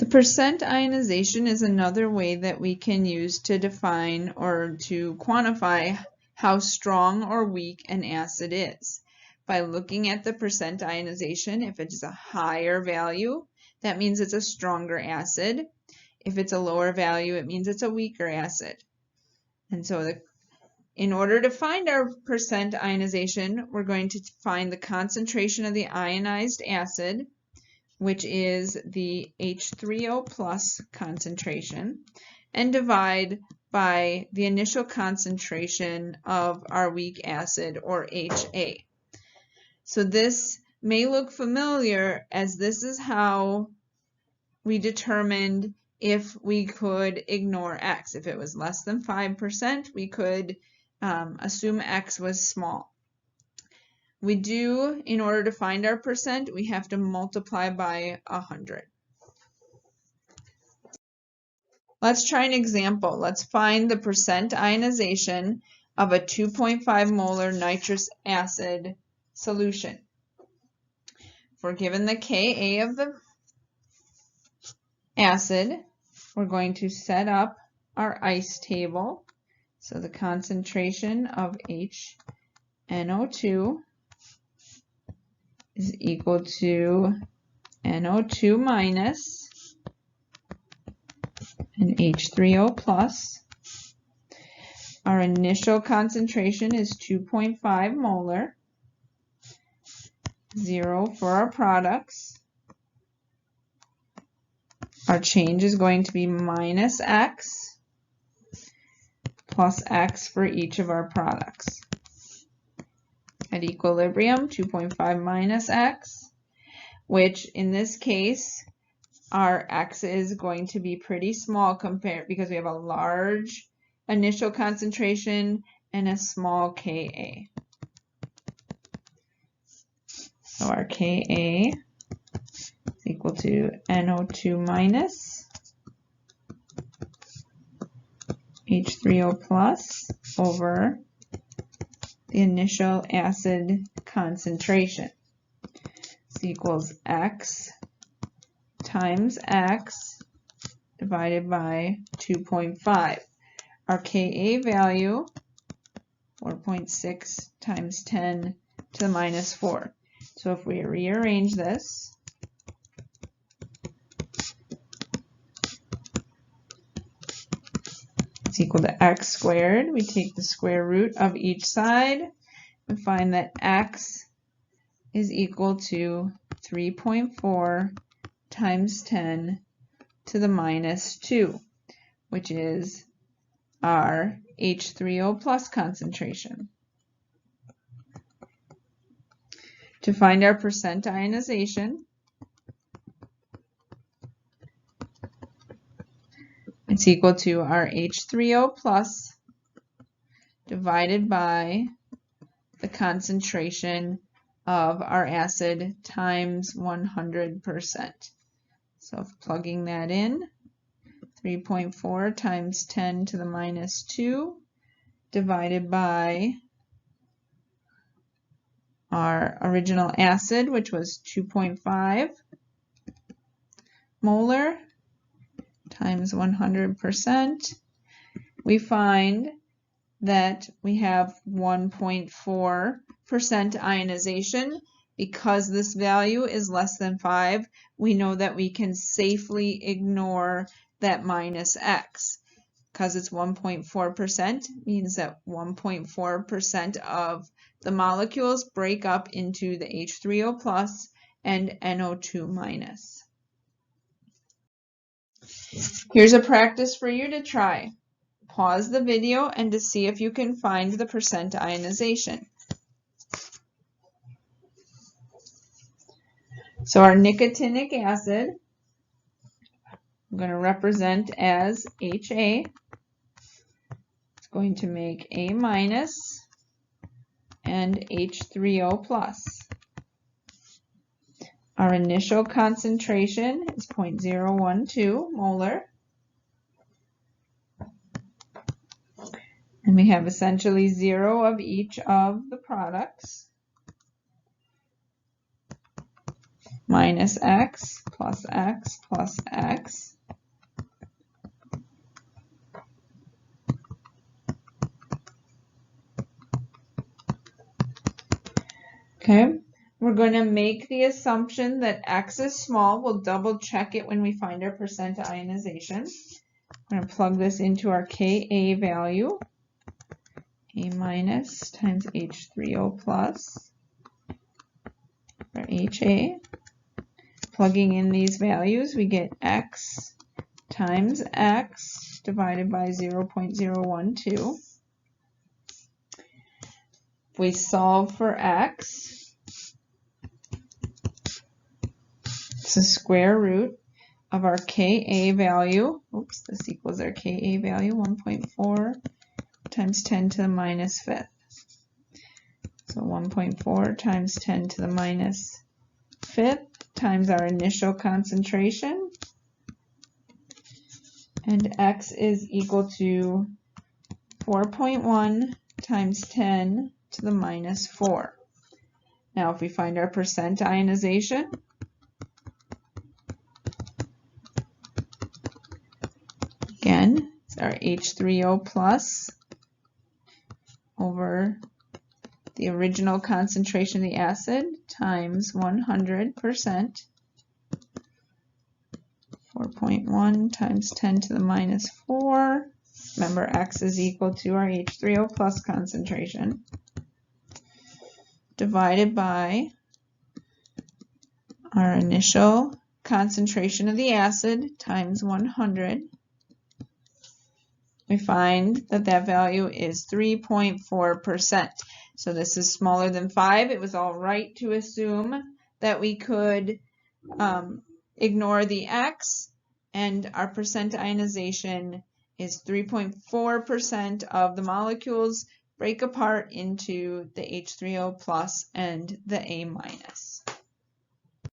percent ionization is another way that we can use to define or to quantify how strong or weak an acid is. By looking at the percent ionization, if it's a higher value, that means it's a stronger acid. If it's a lower value, it means it's a weaker acid. And so in order to find our percent ionization, we're going to find the concentration of the ionized acid, which is the H3O plus concentration, and divide by the initial concentration of our weak acid, or HA. So this may look familiar, as this is how we determined if we could ignore X. If it was less than 5%, we could assume X was small. We do, in order to find our percent, we have to multiply by 100. Let's try an example. Let's find the percent ionization of a 2.5 molar nitrous acid solution. If we're given the Ka of the acid, we're going to set up our ice table. So the concentration of HNO2 is equal to NO2 minus and H3O plus. Our initial concentration is 2.5 molar, 0 for our products. Our change is going to be minus X plus X for each of our products. At equilibrium, 2.5 minus X, which in this case, our X is going to be pretty small compared because we have a large initial concentration and a small Ka. So our Ka is equal to NO2 minus H3O plus over the initial acid concentration. This equals X times X divided by 2.5. Our Ka value, 4.6 times 10 to the minus 4. So if we rearrange this, it's equal to X squared. We take the square root of each side and find that X is equal to 3.4 times 10 to the minus 2, which is our H3O plus concentration. To find our percent ionization, it's equal to our H3O plus divided by the concentration of our acid times 100%. So plugging that in, 3.4 times 10 to the minus 2 divided by our original acid, which was 2.5 molar times 100%, we find that we have 1.4% ionization. Because this value is less than 5, we know that we can safely ignore that minus X. Because it's 1.4%, means that 1.4% of the molecules break up into the H3O plus and NO2 minus. Here's a practice for you to try. Pause the video and to see if you can find the percent ionization. So our nicotinic acid, I'm going to represent as HA. It's going to make A minus and H3O plus. Our initial concentration is 0.012 molar. And we have essentially 0 of each of the products. minus X plus X plus X. Okay, we're going to make the assumption that X is small. We'll double check it when we find our percent ionization. I'm going to plug this into our Ka value, A minus times H3O plus, or HA. Plugging in these values, we get X times X divided by 0.012. If we solve for X, it's the square root of our Ka value. Oops, this equals our Ka value, 1.4 times 10 to the minus fifth. So 1.4 times 10 to the minus fifth times our initial concentration. And X is equal to 4.1 times 10 to the minus 4. Now if we find our percent ionization, again, it's our H3O plus over the original concentration of the acid times 100%. 4.1 times 10 to the minus 4. Remember, X is equal to our H3O plus concentration divided by our initial concentration of the acid times 100. We find that that value is 3.4%. So this is smaller than 5. It was all right to assume that we could ignore the X, and our percent ionization is 3.4% of the molecules break apart into the H3O plus and the A minus.